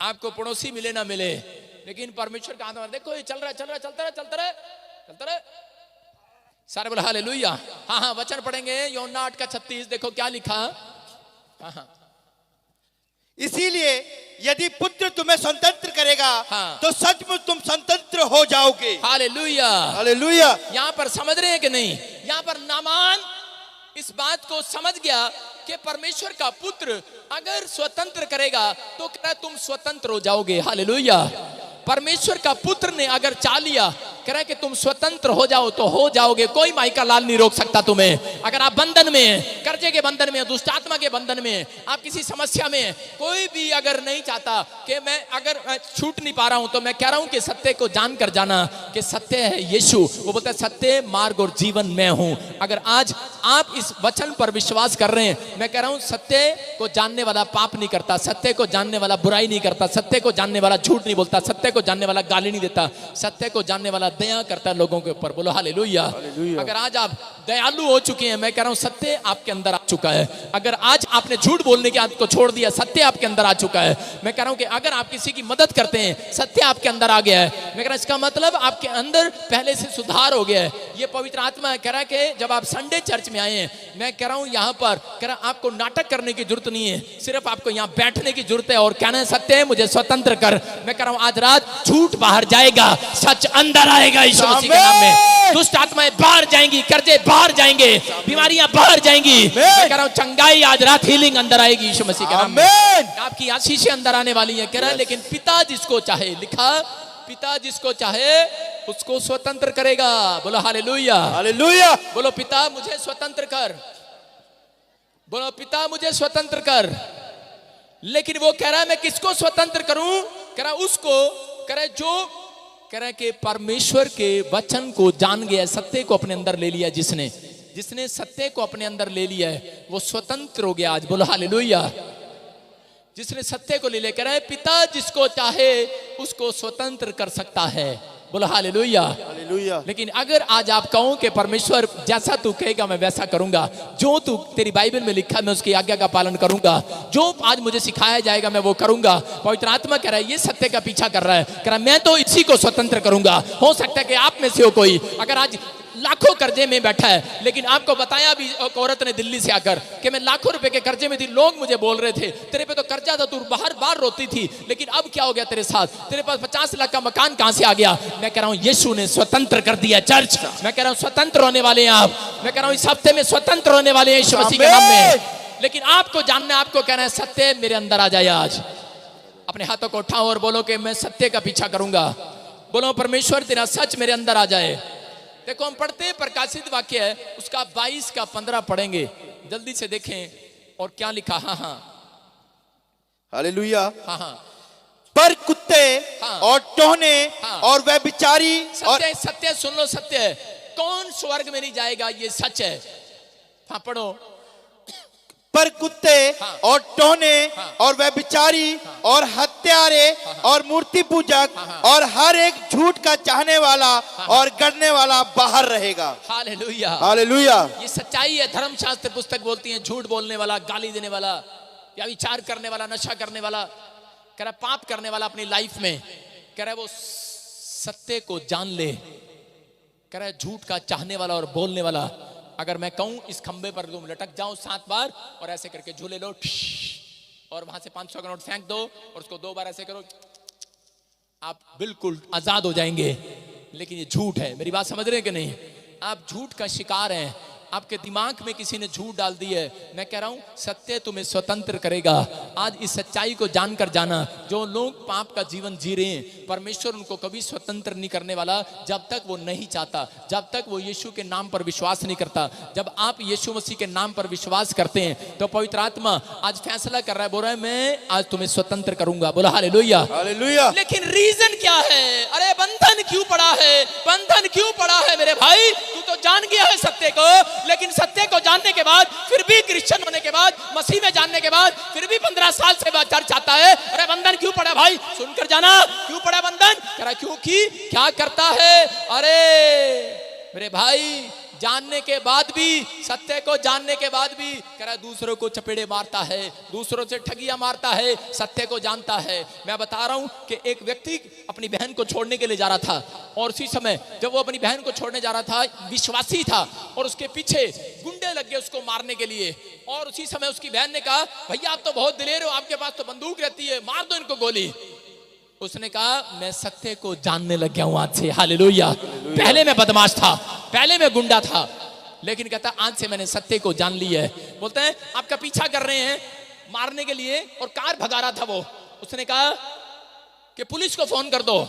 आपको पड़ोसी मिले ना मिले, लेकिन परमेश्वर का हाथ, देखो ये चल रहा है, चल रहा है, चलता रहे, चलता रहे, चलता रहे। सारे बोला हालेलुया। हाँ हाँ, वचन पढ़ेंगे यूहन्ना 8:36, देखो क्या लिखा। हाँ हाँ, इसीलिए यदि पुत्र तुम्हें स्वतंत्र करेगा हाँ। तो सचमुच तुम स्वतंत्र हो जाओगे। हालेलुया। हालेलुया। यहां पर समझ रहे हैं कि नहीं? यहां पर नामान इस बात को समझ गया कि परमेश्वर का पुत्र अगर स्वतंत्र करेगा तो क्या तुम स्वतंत्र हो जाओगे। हालेलुया। परमेश्वर का पुत्र ने अगर चाह लिया कह रहा कि तुम स्वतंत्र हो जाओ तो हो जाओगे। कोई माई का लाल नहीं रोक सकता तुम्हें। अगर आप बंधन में, कर्जे के बंधन में, दुष्ट आत्मा के बंधन में, आप किसी समस्या में, कोई भी अगर नहीं चाहता कि मैं अगर छूट नहीं पा रहा हूं, तो मैं कह रहा हूं कि सत्य को जानकर जाना कि सत्य है यीशु। वो बोलता है सत्य, मार्ग और जीवन मैं हूं। अगर आज आप इस वचन पर विश्वास कर रहे हैं, मैं कह रहा हूं सत्य को जानने वाला पाप नहीं करता, सत्य को जानने वाला बुराई नहीं करता, सत्य को जानने वाला झूठ नहीं बोलता, सत्य को जानने वाला गाली नहीं देता, सत्य को जानने वाला दया करता है लोगों के ऊपर। बोलो हालेलुया। अगर आज आप दयालु हो चुके हैं, मैं कह रहा हूं सत्य आपके अंदर आ चुका है। अगर आज आपने झूठ बोलने की आदत को छोड़ दिया, सत्य आपके अंदर आ चुका है। मैं कह रहा हूं कि अगर आप किसी की मदद करते हैं, सत्य आपके अंदर आ गया है। मैं कह रहा हूं इसका मतलब आपके अंदर पहले से सुधार हो गया है। ये पवित्र आत्मा कह रहा है कि जब आप संडे चर्च में आए हैं, मैं कह रहा हूं यहां पर कह रहा आपको नाटक करने की जरूरत नहीं है, सिर्फ आपको यहां बैठने की जरूरत है और कहना है सत्य है, मुझे स्वतंत्र कर। मैं कह रहा हूं आज रात झूठ बाहर जाएगा, सच अंदर आएगा यीशु मसीह के नाम में। दुष्ट आत्माएं बाहर जाएंगी, कर्जे बाहर जाएंगे, बीमारियां बाहर जाएंगी। मैं कह रहा हूं चंगाई आज रात, हीलिंग अंदर आएगी यीशु मसीह के नाम में। आपकी आशीषें अंदर आने वाली है। कह रहा है लेकिन पिता जिसको चाहे, लिखा पिता जिसको चाहे उसको स्वतंत्र करेगा। बोलो हालेलुया। हालेलुया। बोलो पिता मुझे स्वतंत्र कर, बोलो पिता मुझे स्वतंत्र कर। लेकिन वो कह रहा है मैं किसको स्वतंत्र करूं? कह रहा उसको, कह रहा जो, कह रहा कि परमेश्वर के वचन को जान गया, सत्य को अपने अंदर ले लिया, जिसने सत्य को अपने अंदर ले लिया है वो स्वतंत्र हो गया आज। बोलो हालेलुया। जिसने सत्य को ले लिया, कह रहा है पिता जिसको चाहे उसको स्वतंत्र कर सकता है। बोलो हालेलुया। हालेलुया। लेकिन अगर आज आप कहो कि परमेश्वर जैसा तू कहेगा मैं वैसा करूंगा, जो तू तेरी बाइबल में लिखा मैं उसकी आज्ञा का पालन करूंगा, जो आज मुझे सिखाया जाएगा मैं वो करूंगा। पवित्र आत्मा कह रहा है ये सत्य का पीछा कर रहा है, कह रहा है मैं तो इसी को स्वतंत्र करूंगा। हो सकता है कि आप में से हो कोई अगर आज लाखों कर्जे में बैठा है, लेकिन आपको बताया भी एक औरत ने दिल्ली से आकर कि मैं लाखों रुपए के कर्जे में थी, लोग मुझे बोल रहे थे तेरे पे तो कर्जा था, तू बाहर बाहर रोती थी, लेकिन अब क्या हो गया तेरे साथ, तेरे पास 50 लाख का मकान कहां से आ गया? मैं कह रहा हूं यीशु ने स्वतंत्र कर दिया चर्च। मैं कह रहा हूं स्वतंत्र होने वाले हैं आप। मैं कह रहा हूं इस हफ्ते में स्वतंत्र होने वाले हैं यीशु मसीह के नाम में। लेकिन आपको जानना है, आपको कहना है सत्य मेरे अंदर आ जाए। आज अपने हाथों को उठाओ और बोलो कि मैं सत्य का पीछा करूंगा। बोलो परमेश्वर तेरा सच मेरे अंदर आ जाए। देखो हम पढ़ते हैं, प्रकाशित वाक्य है उसका 22 का 15 पढ़ेंगे, जल्दी से देखें और क्या लिखा। हाँ हाँ हालेलुया। हाँ हाँ। पर कुत्ते हाँ। और टोहने हाँ। और व्यभिचारी और सत्य सत्य सुन लो, सत्य है। कौन स्वर्ग में नहीं जाएगा, ये सच है। हाँ पढ़ो। पर कुत्ते हाँ। और टोहने हाँ। और व्यभिचारी और हत्यारे और मूर्ति पूजक और हर एक झूठ का चाहने वाला और गढ़ने वाला बाहर रहेगा। हालेलुया। हालेलुया। ये सच्चाई है। धर्मशास्त्र पुस्तक बोलती है झूठ बोलने वाला, गाली देने वाला, या विचार करने वाला, नशा करने वाला, कह रहा पाप करने वाला अपनी लाइफ में, कह रहा वो सत्य को जान ले, कह रहा झूठ का चाहने वाला और बोलने वाला। अगर मैं कहूं इस खंबे पर तुम लटक जाओ 7 बार और ऐसे करके झूले लो और वहां से 500 का नोट फेंक दो और उसको 2 बार ऐसे करो, आप बिल्कुल आजाद हो जाएंगे। लेकिन ये झूठ है। मेरी बात समझ रहे हैं कि नहीं? आप झूठ का शिकार हैं। आपके दिमाग में किसी ने झूठ डाल दी है। मैं कह रहा हूं सत्य तुम्हें स्वतंत्र करेगा। आज इस सच्चाई को जानकर जाना, जो लोग पाप का जीवन जी रहे हैं परमेश्वर उनको कभी स्वतंत्र नहीं करने वाला जब तक वो नहीं चाहता, जब तक वो यीशु के नाम पर विश्वास नहीं करता। जब आप यीशु मसीह के नाम पर विश्वास करते हैं तो पवित्र आत्मा आज फैसला कर रहा है, बोल रहा है मैं आज तुम्हें स्वतंत्र करूंगा। बोला हालेलुया। हालेलुया। लेकिन रीजन क्या है? अरे बंधन क्यों पड़ा है? बंधन क्यों पड़ा है मेरे भाई? तू तो जान गया है सत्य को, लेकिन सत्य को जानने के बाद फिर भी क्रिश्चियन होने के बाद, मसीह में जानने के बाद फिर भी 15 साल से चर्च आता है। अरे बंधन क्यों पड़ा भाई? सुनकर जाना क्यों पड़ा बंधन। कह रहा क्योंकि क्या करता है? अरे मेरे भाई जानने के बाद भी, सत्य को जानने के बाद भी कह रहा है दूसरों को चपेड़े मारता है, दूसरों से ठगियां मारता है, सत्य को जानता है। मैं बता रहा हूं कि एक व्यक्ति अपनी बहन को छोड़ने के लिए जा रहा था, और उसी समय जब वो अपनी बहन को छोड़ने जा रहा था, विश्वासी था, और उसके पीछे गुंडे लग गए उसको मारने के लिए। और उसी समय उसकी बहन ने कहा, भैया आप तो बहुत दिलेर हो, आपके पास तो बंदूक रहती है, मार दो इनको गोली। उसने कहा मैं सत्य को जानने लग गया हूं आज से। हालेलुया। पहले मैं बदमाश था, पहले मैं गुंडा था, लेकिन कहता आज से मैंने सत्य को जान लिया है। बोलते हैं आपका पीछा कर रहे हैं मारने के लिए, और कार भगा रहा था वो। उसने कहा कि पुलिस को फोन कर दो।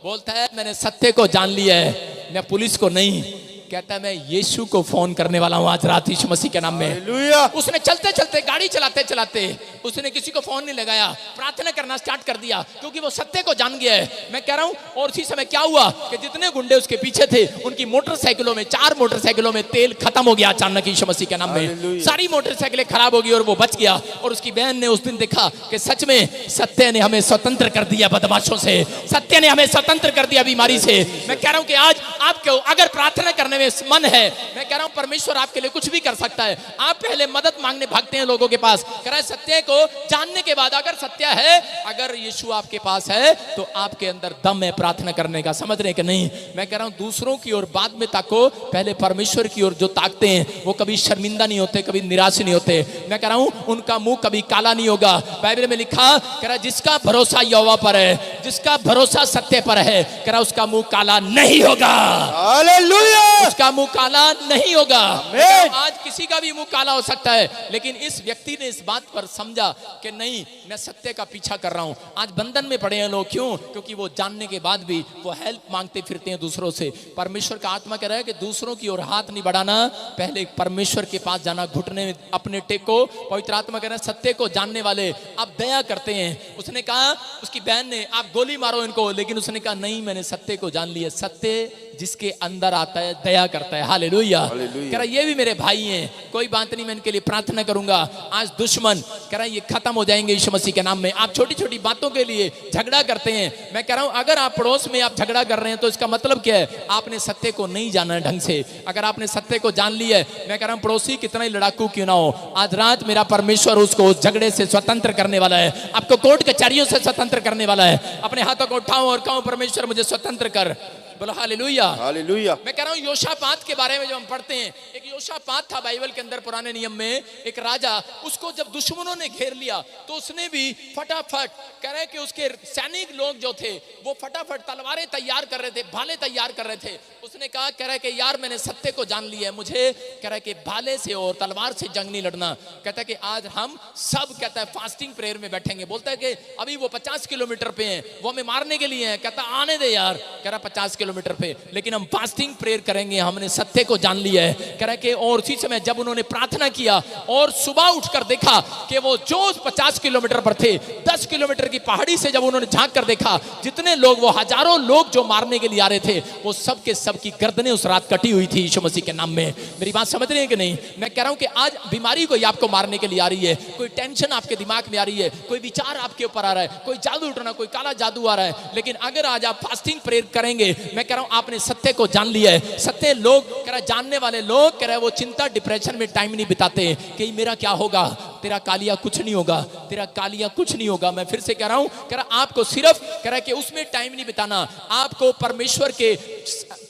बोलता है मैंने सत्य को जान लिया है, मैं पुलिस को नहीं, कहता है मैं यीशु को फोन करने वाला हूं आज रात यीशु मसीह के नाम में। हालेलुया। उसने चलते चलते, गाड़ी चलाते चलाते, उसने किसी को फोन नहीं लगाया, प्रार्थना करना स्टार्ट कर दिया, क्योंकि वो सत्य को जान गया है। मैं कह रहा हूं, और उसी समय क्या हुआ कि जितने गुंडे उसके पीछे थे, उनकी मोटरसाइकिलों में, 4 मोटरसाइकिलों में तेल खत्म हो गया अचानक यीशु मसीह के नाम में। सारी मोटरसाइकिलें खराब हो गई और वो बच गया। और उसकी बहन ने उस दिन देखा कि सच में सत्य ने हमें स्वतंत्र कर दिया बदमाशों से, सत्य ने हमें स्वतंत्र कर दिया बीमारी से। मैं कह रहा हूं कि आज आपको अगर प्रार्थना करने में मन है, मैं कह रहा हूं परमेश्वर आपके लिए कुछ भी कर सकता है। आप पहले मदद मांगने भागते हैं लोगों के पास, कह रहा है सत्य को जानने के बाद, अगर सत्य है, अगर यीशु आपके पास है, तो आपके अंदर दम है प्रार्थना करने का। समझ रहे कि नहीं? मैं कह रहा हूं दूसरों की ओर बाद में ताको, पहले परमेश्वर की ओर जो ताकते हैं वो कभी शर्मिंदा नहीं होते, कभी निराश नहीं होते। मैं कह रहा हूं उनका मुंह कभी काला नहीं होगा। बाइबल में लिखा, कह रहा जिसका भरोसा यहोवा पर है, जिसका भरोसा सत्य पर है, कह रहा उसका मुंह काला नहीं होगा। हालेलुया। उसका मुंह काला नहीं होगा। आज किसी का भी मुंह काला हो सकता है, लेकिन इस व्यक्ति ने इस बात पर समझा कि नहीं, मैं सत्य का पीछा कर रहा हूं। आज बंधन में पड़े हैं लोग, क्यों? क्योंकि वो जानने के बाद भी वो हेल्प मांगते फिरते हैं दूसरों से। परमेश्वर का आत्मा कह रहा है कि दूसरों की ओर हाथ नहीं बढ़ाना, पहले परमेश्वर के पास जाना, घुटने में अपने टेको। पवित्र आत्मा कह रहा है सत्य को जानने वाले आप दया करते हैं। उसने कहा, उसकी बहन ने, आप गोली मारो इनको, लेकिन उसने कहा नहीं, मैंने सत्य को जान लिया। सत्य जिसके अंदर आता है दया करता है। हालेलुया। कह रहा ये भी मेरे भाई हैं, कोई बात नहीं, मैं इनके लिए प्रार्थना करूंगा। आज दुश्मन कह रहा ये खत्म हो जाएंगे यीशु मसीह के नाम में। आप छोटी छोटी बातों के लिए झगड़ा करते हैं। मैं कह रहा हूं अगर आप पड़ोस में आप झगड़ा कर रहे हैं तो इसका मतलब क्या है? आपने सत्य को नहीं जाना है ढंग से। अगर आपने सत्य को जान लिया है, मैं कह रहा हूं पड़ोसी कितना ही लड़ाकू क्यों ना हो, आज रात मेरा परमेश्वर उसको उस झगड़े से स्वतंत्र करने वाला है, आपको कोर्ट कचहरियों से स्वतंत्र करने वाला है। अपने हाथों को उठाओ और कहो परमेश्वर मुझे स्वतंत्र कर। बोलो हालेलुया। हालेलुया। मैं कह रहा हूं योशापात के बारे में जब हम पढ़ते हैं, एक योशापात था बाइबल के अंदर पुराने नियम में, एक राजा, उसको जब दुश्मनों ने घेर लिया तो उसने भी फटाफट, कह रहे कि उसके सैनिक लोग जो थे वो फटाफट तलवारें तैयार कर रहे थे, भाले तैयार कर रहे थे। उसने कहा, कह रहा कि यार मैंने सत्य को जान लिया है, मुझे कह रहा कि भाले से और तलवार से जंग नहीं लड़ना। कहता है कि आज हम सब, कहता है फास्टिंग प्रेयर में बैठेंगे। बोलता है कि अभी वो 50 किलोमीटर पे हैं, वो हमें मारने के लिए हैं। कहता आने दे यार, कह रहा 50 किलोमीटर पे, लेकिन हम फास्टिंग प्रेयर करेंगे, हमने सत्य को जान लिया है। कह रहा कि और उसी समय जब उन्होंने प्रार्थना किया और सुबह उठकर देखा कि वो जो 50 किलोमीटर पर थे, 10 किलोमीटर की पहाड़ी से जब उन्होंने झांक कर देखा, जितने लोग, वो हजारों लोग जो मारने के लिए आ रहे थे, वो सब के सब की गर्दनें उस रात कटी हुई थी यीशु मसीह के नाम में। मेरी बात समझ रहे हैं कि नहीं? मैं कह रहा हूं कि आज बीमारी कोई आपको मारने के लिए आ रही है, कोई टेंशन आपके दिमाग में आ रही है, कोई विचार आपके ऊपर आ रहा है, कोई जादू उठना, कोई काला जादू आ रहा है, लेकिन अगर आज आप फास्टिंग प्रेयर करेंगे, मैं कह रहा हूं आपने सत्य को जान लिया है। सत्य लोग, कह रहा जानने वाले लोग, कह रहा वो चिंता डिप्रेशन में टाइम नहीं बिताते कि मेरा क्या होगा। तेरा कालिया कुछ नहीं होगा, तेरा कालिया कुछ नहीं होगा। मैं फिर से कह रहा हूं, कह रहा आपको सिर्फ, कह रहा कि उसमें टाइम नहीं बिताना, आपको परमेश्वर के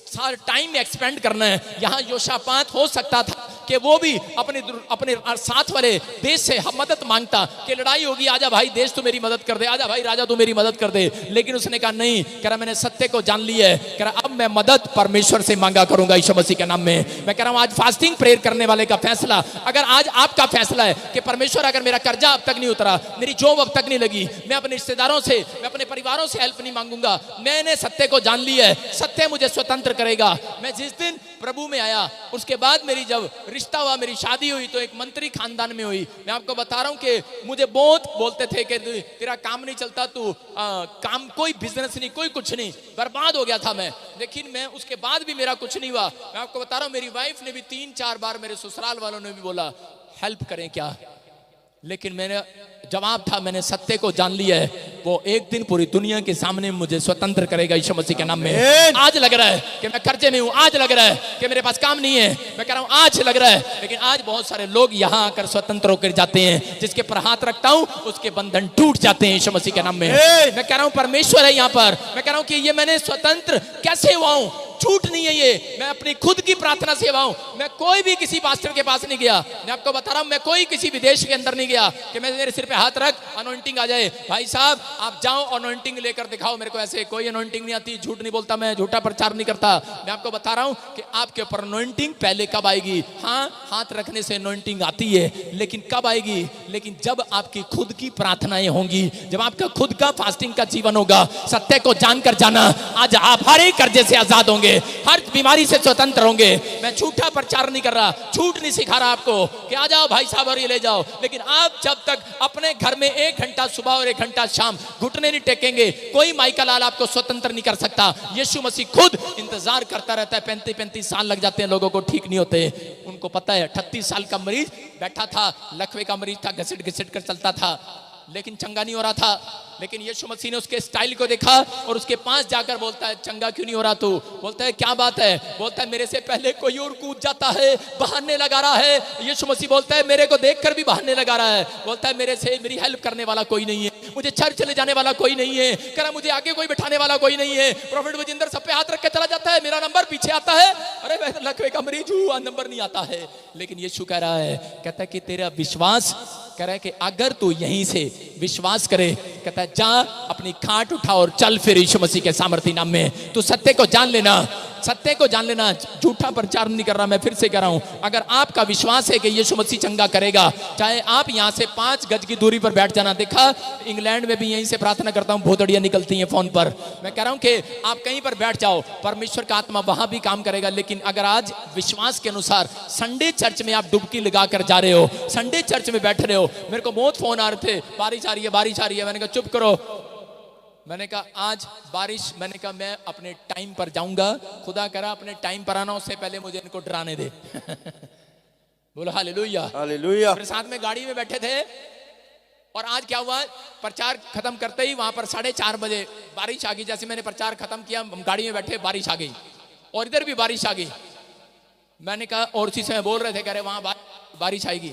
सारे टाइम में एक्सपेंड करना है। यहाँ योशापात हो सकता था कि वो भी अपने साथ वाले देश से मदद मांगता कि लड़ाई होगी, आजा भाई देश तू मेरी मदद कर दे, आजा भाई राजा तू मेरी मदद कर दे। लेकिन उसने कहा नहीं, कह रहा मैंने सत्य को जान लिया है, कह रहा अब मैं मदद परमेश्वर से मांगा करूंगा यीशु मसीह के नाम में। मैं कह रहा हूं आज फास्टिंग प्रेयर करने वाले का फैसला, अगर आज आपका फैसला है कि परमेश्वर अगर मेरा कर्जा अब तक नहीं उतरा, मेरी जॉब अब तक नहीं लगी, मैं अपने रिश्तेदारों से, मैं अपने परिवारों से हेल्प नहीं मांगूंगा, मैंने सत्य को जान लिया है, सत्य मुझे स्वतंत्र करेगा। मैं जिस दिन प्रभु में आया, उसके बाद मेरी जब रिश्ता हुआ, मेरी शादी हुई तो एक मंत्री खानदान में हुई। मैं आपको बता रहा हूं कि मुझे बहुत बोलते थे कि तेरा काम नहीं चलता, तू काम, कोई बिजनेस नहीं, कोई कुछ नहीं, बर्बाद हो गया था मैं। लेकिन मैं उसके बाद भी मेरा कुछ नहीं हुआ। मैं आपको बता रहा हूं मेरी वाइफ ने भी 3-4 बार, मेरे ससुराल वालों ने भी बोला हेल्प करें क्या, लेकिन मैंने जवाब था मैंने सत्य को जान लिया है। वो एक दिन पूरी दुनिया के सामने मुझे स्वतंत्र करेगा यीशु मसीह के नाम में। आमीन। आज लग रहा है कि मैं कर्जे में हूँ, आज लग रहा है कि मेरे पास काम नहीं है, मैं कह रहा हूँ आज लग रहा है, लेकिन आज बहुत सारे लोग यहाँ आकर स्वतंत्र होकर जाते हैं। जिसके पर हाथ रखता हूँ उसके बंधन टूट जाते हैं यीशु मसीह के नाम में। मैं कह रहा हूँ परमेश्वर है यहाँ पर, मैं कह रहा हूँ कि ये मैंने स्वतंत्र कैसे हुआ हूँ, झूठ नहीं है ये, मैं अपनी खुद की प्रार्थना से हुआ हूं। मैं कोई भी किसी पास्टर के पास नहीं गया, मैं आपको बता रहा हूं, मैं कोई किसी विदेश के अंदर नहीं गया कि मैं मेरे सिर पे हाथ रख अनॉइंटिंग आ जाए। भाई साहब आप जाओ अनॉइंटिंग लेकर दिखाओ मेरे को, ऐसे कोई अनॉइंटिंग नहीं आती, झूठ नहीं बोलता मैं, झूठा प्रचार नहीं करता। मैं आपको बता रहा हूं कि आपके ऊपर अनॉइंटिंग पहले कब आएगी। हाँ, हाथ रखने से अनॉइंटिंग आती है, लेकिन कब आएगी? लेकिन जब आपकी खुद की प्रार्थनाएं होंगी, जब आपका खुद का फास्टिंग का जीवन होगा, सत्य को जानकर जाना, आज आप हर एक कर्जे से आजाद होंगे, हर बीमारी से स्वतंत्र होंगे। मैं झूठा प्रचार नहीं कर रहा, झूठ नहीं सिखा रहा आपको कि आ जाओ भाई साहब और ये ले जाओ, लेकिन आप जब तक अपने घर में 1 घंटा सुबह और 1 घंटा शाम घुटने नहीं टेकेंगे, कोई माइका लाल आपको स्वतंत्र नहीं कर सकता। यीशु मसीह खुद इंतजार करता रहता है। 35-35 साल लग जाते हैं लोगों को ठीक नहीं होते। उनको पता है 38 साल का मरीज बैठा था, लकवे का मरीज था, घसीट घसीट कर चलता था, लेकिन चंगा नहीं हो रहा था। लेकिन यीशु मसीह ने उसके स्टाइल को देखा और उसके पास जाकर बोलता है चंगा क्यों नहीं हो रहा तू? बोलता है क्या बात है? बोलता है मेरे से पहले कोई और कूद जाता है, बहाने लगा रहा है। यीशु मसीह बोलता है मेरे को देखकर भी बहाने लगा रहा है। बोलता है मेरे से मेरी हेल्प करने वाला कोई नहीं है, मुझे चर्च ले जाने वाला कोई नहीं है, कह रहा मुझे आगे कोई बिठाने वाला कोई नहीं है। प्रॉफिट वजिंदर सब पे हाथ रख के चला जाता है, मेरा नंबर पीछे आता है, अरे मैं लकवे का मरीज हूँ, नंबर नहीं आता है। लेकिन यीशु कह रहा है, कहता है कि तेरा विश्वास, कह रहा है कि अगर तू यहीं से विश्वास करे, कहता है जा अपनी खाट उठा और चल फिर यीशु मसीह के सामर्थी नाम में। तू सत्य को जान लेना, सत्य को जान लेना। झूठा प्रचार नहीं कर रहा, मैं फिर से कह रहा हूं, अगर आपका विश्वास है कि यीशु मसीह चंगा करेगा, चाहे आप यहां से 5 गज की दूरी पर बैठ जाना। देखा इंग्लैंड में भी यहीं से प्रार्थना करता हूं, बहुत अड़ियां निकलती हैं फोन पर। मैं कह रहा हूं कि आप कहीं पर बैठ जाओ, परमेश्वर का आत्मा वहां भी काम करेगा। लेकिन अगर आज विश्वास के अनुसार संडे चर्च में आप डुबकी लगाकर जा रहे हो, संडे चर्च में बैठ रहे हो, मेरे को बहुत फोन आ रहे थे, बारिश आ रही है, बारिश आ रही है। मैंने कहा चुप करो, मैंने कहा आज बारिश, मैंने कहा मैं अपने टाइम पर जाऊंगा, खुदा करा अपने टाइम पर आना, उससे पहले मुझे इनको डराने दे। बोलो हालेलुया, हालेलुया। फिर साथ में गाड़ी में बैठे थे और आज क्या हुआ, प्रचार खत्म करते ही वहां पर 4:30 बजे बारिश आ गई। जैसे मैंने प्रचार खत्म किया, गाड़ी में बैठे, बारिश आ गई और इधर भी बारिश आ गई। मैंने कहा, और उसी समय बोल रहे थे, कह रहे वहां बारिश आएगी।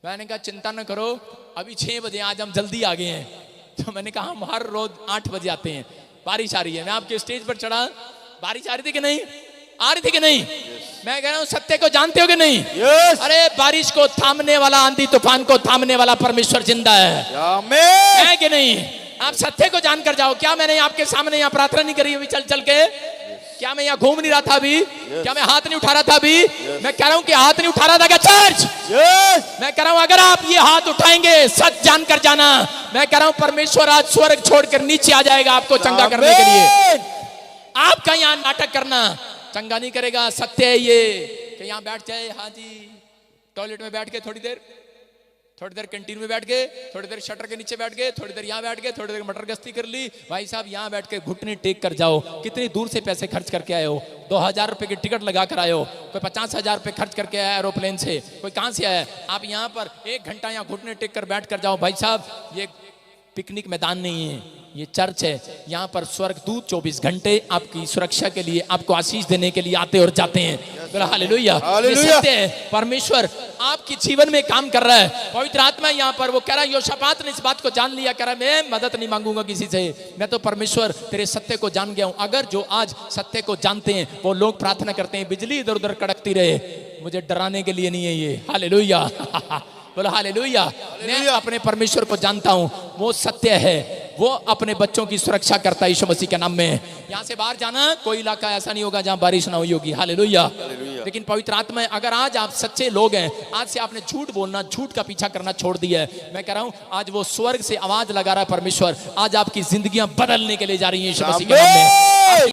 मैंने कहा चिंता न करो, अभी 6 बजे आज हम जल्दी आ गए हैं। तो मैंने कहा हम हर रोज 8 बजे आते हैं, बारिश आ रही है। मैं आपके स्टेज पर चढ़ा, बारिश आ रही थी कि नहीं? आ रही थी कि नहीं? मैं कह रहा हूं सत्य को जानते हो कि नहीं? अरे बारिश को थामने वाला, आंधी तूफान को थामने वाला परमेश्वर जिंदा है कि नहीं? आप सत्य को जानकर जाओ। क्या मैंने आपके सामने यहाँ प्रार्थना नहीं करी अभी चल चल के? क्या मैं यहाँ घूम नहीं रहा था अभी? क्या मैं हाथ नहीं उठा रहा था अभी? मैं कह रहा हूँ कि हाथ नहीं उठा रहा था क्या चर्च? मैं कह रहा हूँ अगर आप ये हाथ उठाएंगे, सच जानकर जाना, मैं कह रहा हूँ परमेश्वर आज स्वर्ग छोड़कर नीचे आ जाएगा आपको चंगा करने के लिए। आपका यहाँ नाटक करना चंगा नहीं करेगा। सत्य है ये कि यहाँ बैठ जाए, हाँ जी टॉयलेट में बैठ के थोड़ी देर कैंटीन में बैठ गए, थोड़ी देर शटर के नीचे बैठ गए, थोड़ी देर यहाँ बैठ गए, थोड़ी देर मटर गश्ती कर ली। भाई साहब यहाँ बैठ के घुटने टेक कर जाओ। कितनी दूर से पैसे खर्च करके आए हो? 2000 रुपए की टिकट लगा कर आए हो, कोई 50,000 रुपए खर्च करके आया एरोप्लेन से, कोई कहां से आया। आप यहाँ पर 1 घंटा यहाँ घुटने टेक कर बैठ कर जाओ। भाई साहब ये पिकनिक मैदान नहीं है, ये चर्च है। यहाँ पर स्वर्गदूत 24 घंटे आपकी सुरक्षा के लिए, आपको आशीष देने के लिए आते और जाते हैं। हालेलुया, ये सत्य है। परमेश्वर आपके जीवन में काम कर रहा है। पवित्र आत्मा यहाँ पर, वो कह रहा है, योशापात ने इस बात को जान लिया, कह रहा है मैं मदद नहीं मांगूंगा किसी से, मैं तो परमेश्वर तेरे सत्य को जान गया हूं। अगर जो आज सत्य को जानते हैं वो लोग प्रार्थना करते हैं, बिजली इधर उधर कड़कती रहे, मुझे डराने के लिए नहीं है ये। हालेलुया, बोलो हालेलुया। मैं अपने परमेश्वर को जानता हूं, वो सत्य है, वो अपने बच्चों की सुरक्षा करता है यीशु मसीह के नाम में। यहाँ से बाहर जाना, कोई इलाका ऐसा नहीं होगा जहाँ बारिश ना हुई होगी। हालेलुया। लेकिन पवित्र आत्मा, अगर आज आप सच्चे लोग हैं, आज से आपने झूठ बोलना, झूठ का पीछा करना छोड़ दिया है, मैं कह रहा हूँ आज वो स्वर्ग से आवाज लगा रहा है परमेश्वर, आज आपकी जिंदगियां बदलने के लिए जा रही है यीशु मसीह के नाम में।